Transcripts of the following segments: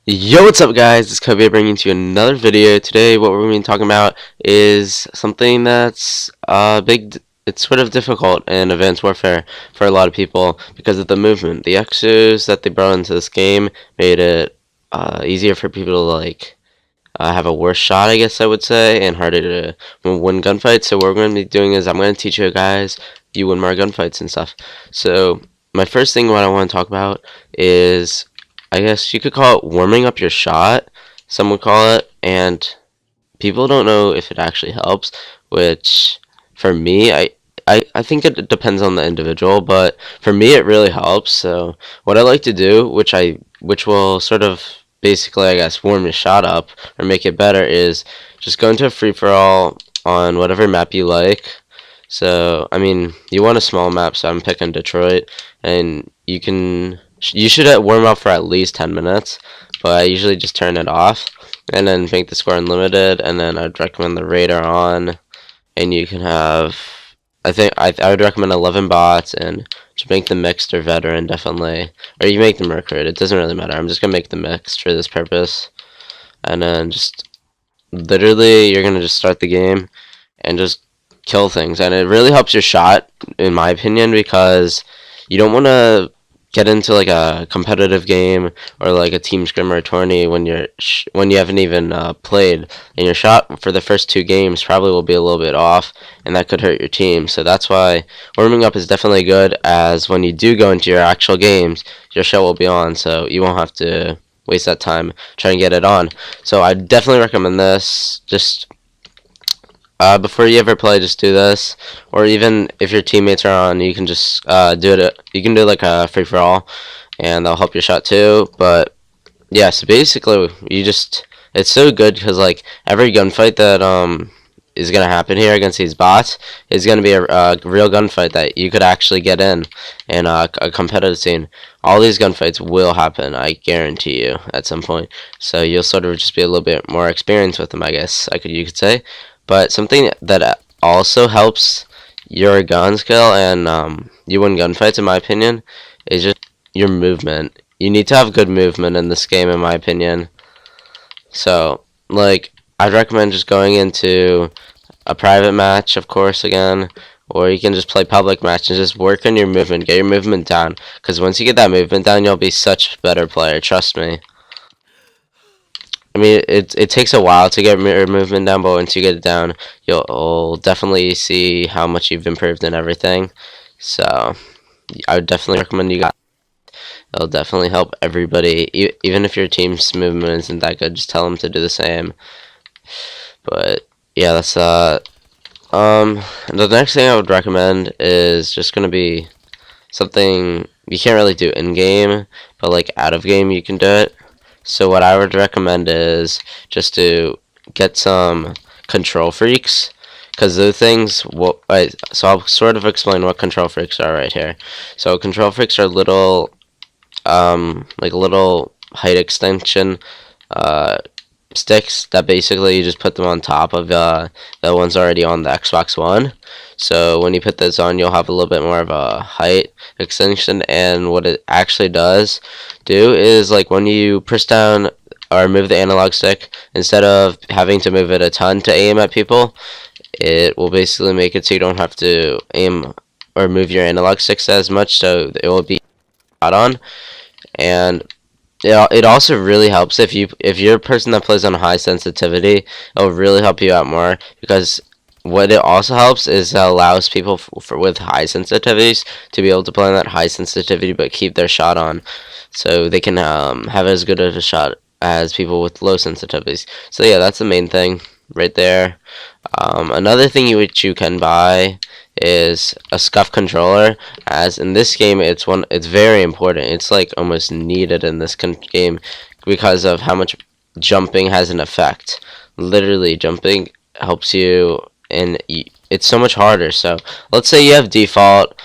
Yo, what's up guys? It's Kobe bringing to you another video. Today what we're going to be talking about is something that's it's sort of difficult in Advanced Warfare for a lot of people because of the movement. The exos that they brought into this game made it easier for people to have a worse shot, I guess I would say, and harder to win gunfights. So what we're going to be doing is I'm going to teach you guys you win more gunfights and stuff. So my first thing what I want to talk about is, I guess you could call it warming up your shot, some would call it, and people don't know if it actually helps, which for me, I think it depends on the individual, but for me it really helps. So what I like to do, which will sort of basically, I guess, warm your shot up or make it better, is just go into a free-for-all on whatever map you like. So, I mean, you want a small map, so I'm picking Detroit, and you should warm up for at least 10 minutes, but I usually just turn it off and then make the score unlimited, and then I'd recommend the Raider on, and you can have, I would recommend 11 bots, and to make the mixed or veteran, definitely, or you make the Mercury, it doesn't really matter. I'm just gonna make the mixed for this purpose, and then just literally you're gonna just start the game and just kill things, and it really helps your shot, in my opinion, because you don't want to get into like a competitive game or like a team scrim or a tourney when when you haven't even played, and your shot for the first two games probably will be a little bit off, and that could hurt your team. So that's why warming up is definitely good, as when you do go into your actual games, your shot will be on, so you won't have to waste that time trying to get it on. So I definitely recommend this. Just before you ever play, just do this, or even if your teammates are on, you can just do it. You can do like a free for all, and that'll help your shot too. But yeah, so basically, it's so good because like every gunfight that is gonna happen here against these bots is gonna be a real gunfight that you could actually get in a competitive scene. All these gunfights will happen, I guarantee you, at some point. So you'll sort of just be a little bit more experienced with them, I guess you could say. But something that also helps your gun skill and you win gunfights, in my opinion, is just your movement. You need to have good movement in this game, in my opinion. So, like, I'd recommend just going into a private match, of course, again, or you can just play public match and just work on your movement, get your movement down. Because once you get that movement down, you'll be such a better player, trust me. I mean, it takes a while to get your movement down, but once you get it down, you'll definitely see how much you've improved and everything. So, I would definitely recommend you guys. It'll definitely help everybody. Even if your team's movement isn't that good, just tell them to do the same. But yeah, that's the next thing I would recommend is just gonna be something you can't really do in game, but like out of game you can do it. So what I would recommend is just to get some control freaks, because the things so I'll sort of explain what control freaks are right here. So control freaks are little like little height extension sticks that basically you just put them on top of the ones already on the Xbox One. So when you put this on, you'll have a little bit more of a height extension, and what it actually does do is, like, when you press down or move the analog stick, instead of having to move it a ton to aim at people, it will basically make it so you don't have to aim or move your analog sticks as much, so it will be spot on. And it also really helps if you're a person that plays on high sensitivity. It'll really help you out more, because what it also helps is it allows people with high sensitivities to be able to play on that high sensitivity but keep their shot on, so they can have as good of a shot as people with low sensitivities. So yeah, that's the main thing right there. Another thing which you can buy is a scuff controller, as in this game it's very important. It's like almost needed in this game because of how much jumping has an effect. Literally, jumping helps you, and it's so much harder. So let's say you have default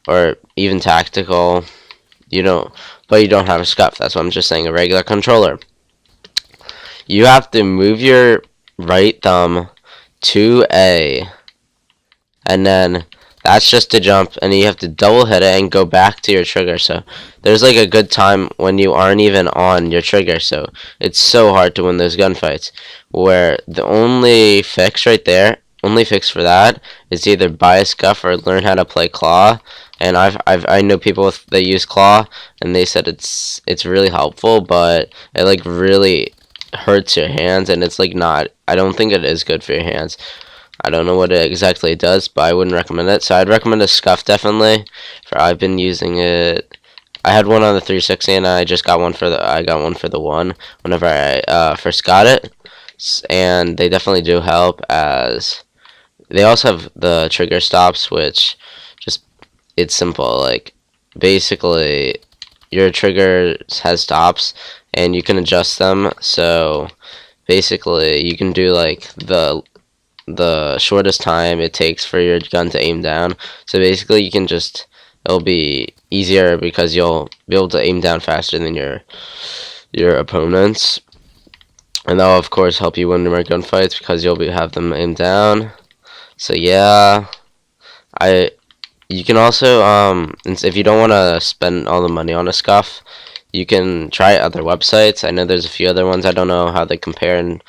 or even tactical, but you don't have a scuff. That's what I'm just saying, a regular controller. You have to move your right thumb to A, and then That's just to jump, and you have to double hit it and go back to your trigger. So there's like a good time when you aren't even on your trigger. So it's so hard to win those gunfights. Where the only fix for that is either buy a scuff or learn how to play claw. And I know people that use claw, and they said it's really helpful, but it like really hurts your hands, and it's like not. I don't think it is good for your hands. I don't know what it exactly does, but I wouldn't recommend it. So I'd recommend a scuff definitely. For I've been using it. I had one on the 360, and I just got one for the. I got one for the one whenever I first got it, and they definitely do help. As they also have the trigger stops, which just it's simple. Like basically, your trigger has stops, and you can adjust them. So basically, you can do like the shortest time it takes for your gun to aim down. So basically, you can just it'll be easier because you'll be able to aim down faster than your opponents, and that'll of course help you win more gunfights because have them aim down. So yeah, I you can also if you don't want to spend all the money on a scuff, you can try other websites. I know there's a few other ones. I don't know how they compare in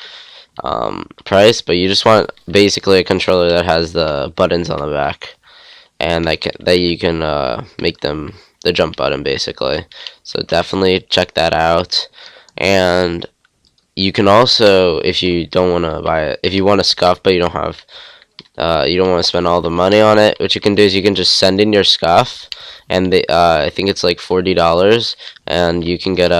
price, but you just want basically a controller that has the buttons on the back, and that you can make them the jump button basically. So definitely check that out. And you can also, if you don't want to buy it, if you want a scuff but you don't want to spend all the money on it, what you can do is you can just send in your scuff, and I think it's like $40, and you can get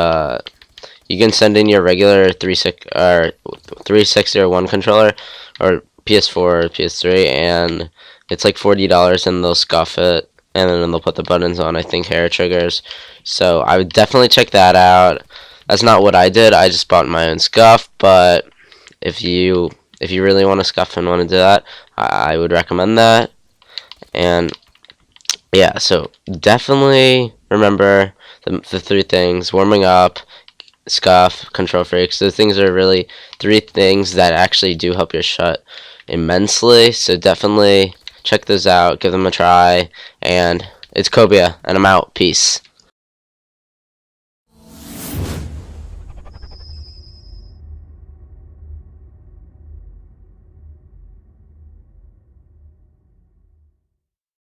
you can send in your regular 360 or one controller, or PS4 or PS3, and it's like $40, and they'll scuff it, and then they'll put the buttons on, I think hair triggers. So I would definitely check that out. That's not what I did. I just bought my own scuff, but if you really want to scuff and want to do that, I would recommend that. And yeah, so definitely remember the three things: warming up, scuff, control freaks. Those things are really three things that actually do help your shot immensely. So definitely check those out, give them a try, and it's Cobia, and I'm out. Peace.